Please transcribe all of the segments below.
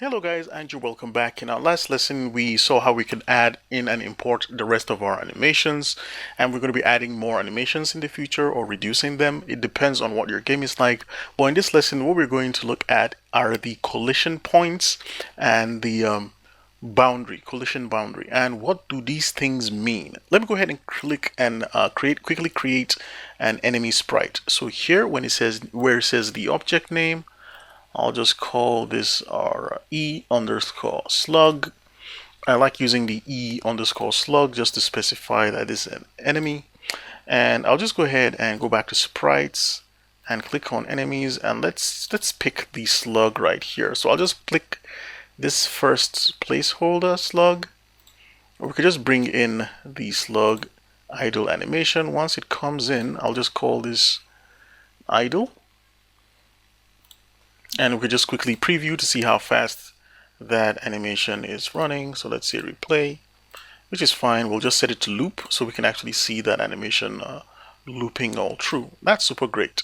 Hello guys, and you're welcome back. In our last lesson, we saw how we could add in and import the rest of our animations, and we're going to be adding more animations in the future or reducing them. It depends on what your game is like. But in this lesson, what we're going to look at are the collision points and the collision boundary. And what do these things mean? Let me go ahead and click and quickly create an enemy sprite. So here, when it says where it says the object name, I'll just call this our E underscore slug. I like using the E underscore slug just to specify that it's an enemy. And I'll just go ahead and go back to sprites and click on enemies, and let's pick the slug right here. So I'll just click this first placeholder slug, or we could just bring in the slug idle animation. Once it comes in, I'll just call this idle. And we could just quickly preview to see how fast that animation is running. So let's say replay, which is fine. We'll just set it to loop so we can actually see that animation looping all through. That's super great.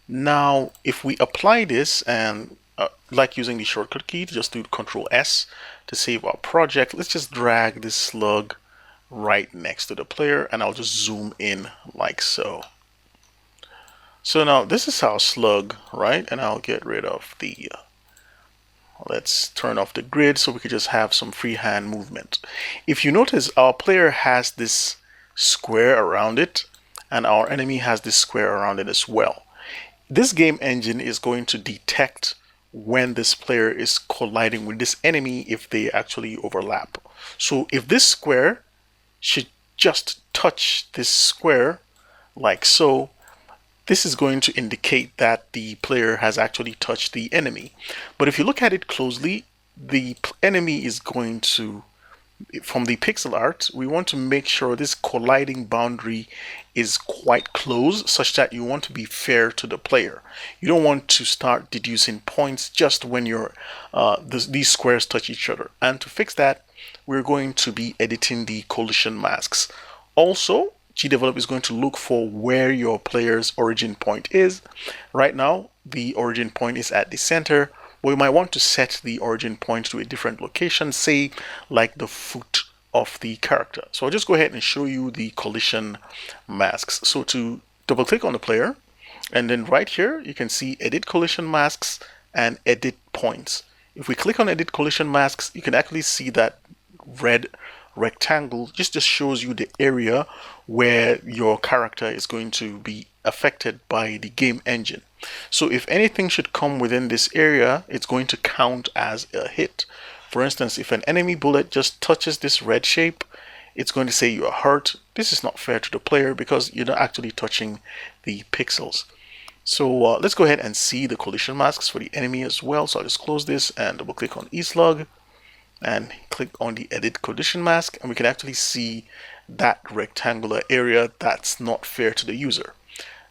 Now, if we apply this and like using the shortcut key to just do Control S to save our project, let's just drag this slug right next to the player, and I'll just zoom in like so. So now this is our slug, right? And I'll get rid of the, let's turn off the grid so we could just have some freehand movement. If you notice, our player has this square around it, and our enemy has this square around it as well. This game engine is going to detect when this player is colliding with this enemy if they actually overlap. So if this square should just touch this square like so, this is going to indicate that the player has actually touched the enemy. But if you look at it closely, the enemy is going to, from the pixel art, we want to make sure this colliding boundary is quite close, such that you want to be fair to the player. You don't want to start deducing points just when these squares touch each other. And to fix that, we're going to be editing the collision masks. Also, GDevelop is going to look for where your player's origin point is. Right now, the origin point is at the center. We might want to set the origin point to a different location, say like the foot of the character. So I'll just go ahead and show you the collision masks. So to double click on the player, and then right here, you can see edit collision masks and edit points. If we click on edit collision masks, you can actually see that red rectangle just shows you the area where your character is going to be affected by the game engine. So if anything should come within this area, it's going to count as a hit. For instance, if an enemy bullet just touches this red shape, it's going to say you are hurt. This is not fair to the player because you're not actually touching the pixels. So let's go ahead and see the collision masks for the enemy as well. So I'll just close this and double click on eSlug and click on the edit collision mask, and we can actually see that rectangular area that's not fair to the user.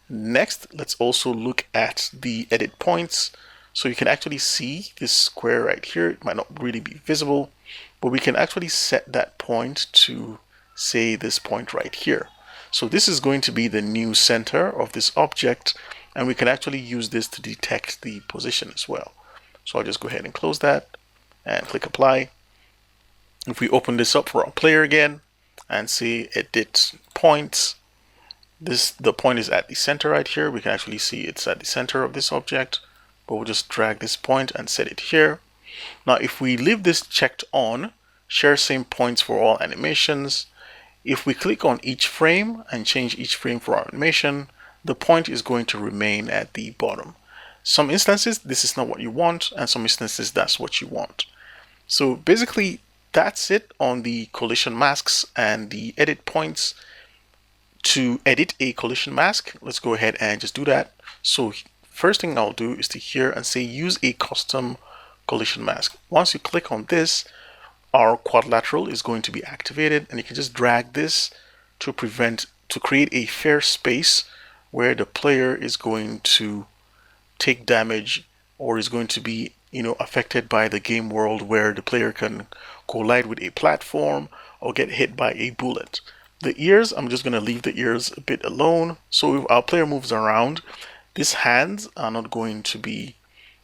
Next, let's also look at the edit points. So you can actually see this square right here. It might not really be visible, but we can actually set that point to say this point right here. So this is going to be the new center of this object, and we can actually use this to detect the position as well. So I'll just go ahead and close that and click apply. If we open this up for our player again and see edit points, the point is at the center right here. We can actually see it's at the center of this object, but we'll just drag this point and set it here. Now, if we leave this checked on, share same points for all animations, if we click on each frame and change each frame for our animation, the point is going to remain at the bottom. Some instances, this is not what you want, and some instances, that's what you want. So basically, that's it on the collision masks and the edit points. To edit a collision mask, let's go ahead and just do that. So first thing I'll do is to here and say use a custom collision mask. Once you click on this, our quadrilateral is going to be activated, and you can just drag this to create a fair space where the player is going to take damage or is going to be affected by the game world, where the player can collide with a platform or get hit by a bullet. The ears, I'm just going to leave the ears a bit alone. So if our player moves around, these hands are not going to be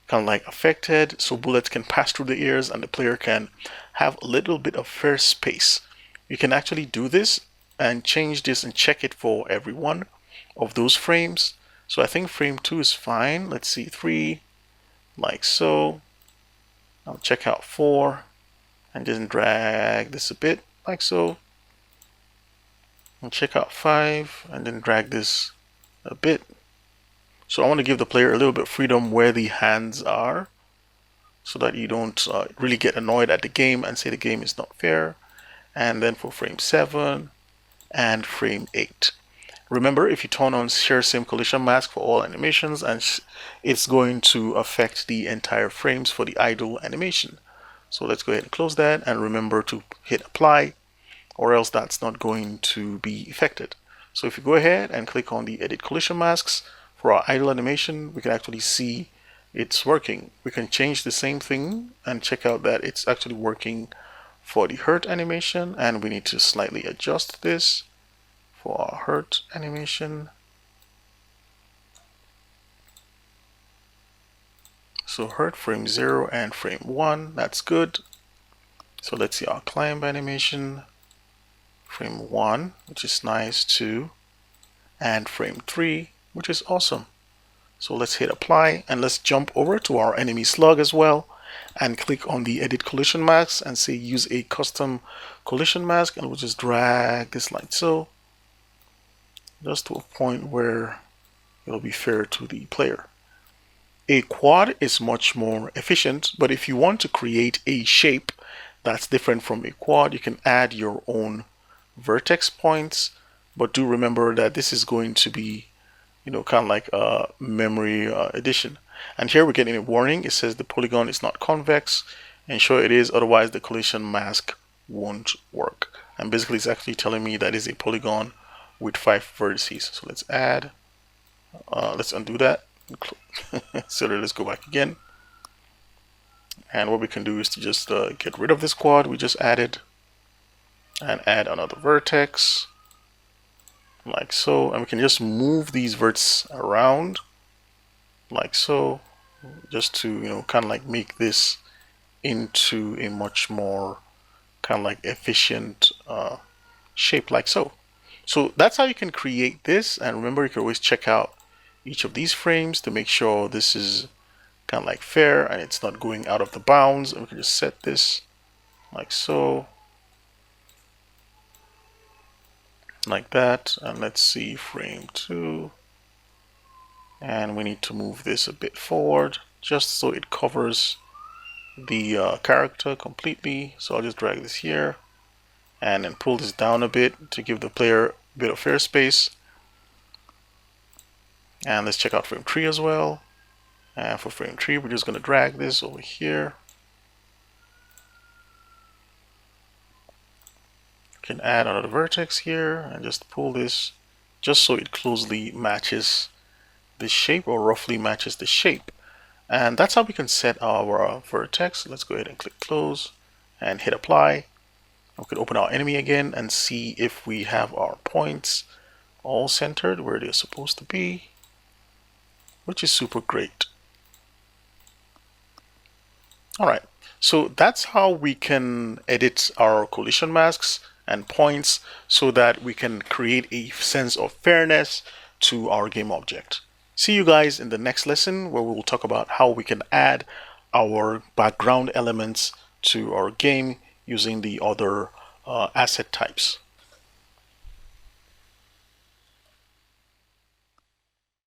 kind of like affected, so bullets can pass through the ears and the player can have a little bit of fair space. You can actually do this and change this and check it for every one of those frames. So I think frame 2 is fine. Let's see, 3, like so. I'll check out 4 and just drag this a bit, like so. And check out 5 and then drag this a bit. So I want to give the player a little bit of freedom where the hands are, so that you don't really get annoyed at the game and say the game is not fair. And then for frame 7 and frame 8. Remember, if you turn on share same collision mask for all animations, and it's going to affect the entire frames for the idle animation. So let's go ahead and close that, and remember to hit apply, or else that's not going to be affected. So if you go ahead and click on the edit collision masks for our idle animation, we can actually see it's working. We can change the same thing and check out that it's actually working for the hurt animation, and we need to slightly adjust this for our hurt animation. So hurt frame 0 and frame 1, that's good. So let's see our climb animation, frame 1, which is nice too, and frame 3, which is awesome. So let's hit apply, and let's jump over to our enemy slug as well and click on the edit collision masks and say use a custom collision mask, and we'll just drag this like so, just to a point where it'll be fair to the player. A quad is much more efficient, but if you want to create a shape that's different from a quad, you can add your own vertex points, but do remember that this is going to be, you know, kind of like a memory addition. And here we're getting a warning. It says the polygon is not convex, and sure it is, otherwise the collision mask won't work. And basically it's actually telling me that is a polygon with 5 vertices. So let's add, let's undo that. So let's go back again. And what we can do is to just get rid of this quad we just added and add another vertex like so, and we can just move these vertices around like so, just to, you know, kind of like make this into a much more kind of like efficient shape like so. So that's how you can create this, and remember you can always check out each of these frames to make sure this is kind of like fair and it's not going out of the bounds, and we can just set this like so, like that. And let's see frame 2, and we need to move this a bit forward just so it covers the character completely. So I'll just drag this here and then pull this down a bit to give the player a bit of fair space. And let's check out frame 3 as well. And for frame 3 we're just going to drag this over here. We can add another vertex here and just pull this just so it closely matches the shape, or roughly matches the shape. And that's how we can set our vertex. Let's go ahead and click close and hit apply. We can open our enemy again and see if we have our points all centered where they're supposed to be, which is super great. Alright, so that's how we can edit our collision masks and points so that we can create a sense of fairness to our game object. See you guys in the next lesson, where we will talk about how we can add our background elements to our game using the other asset types.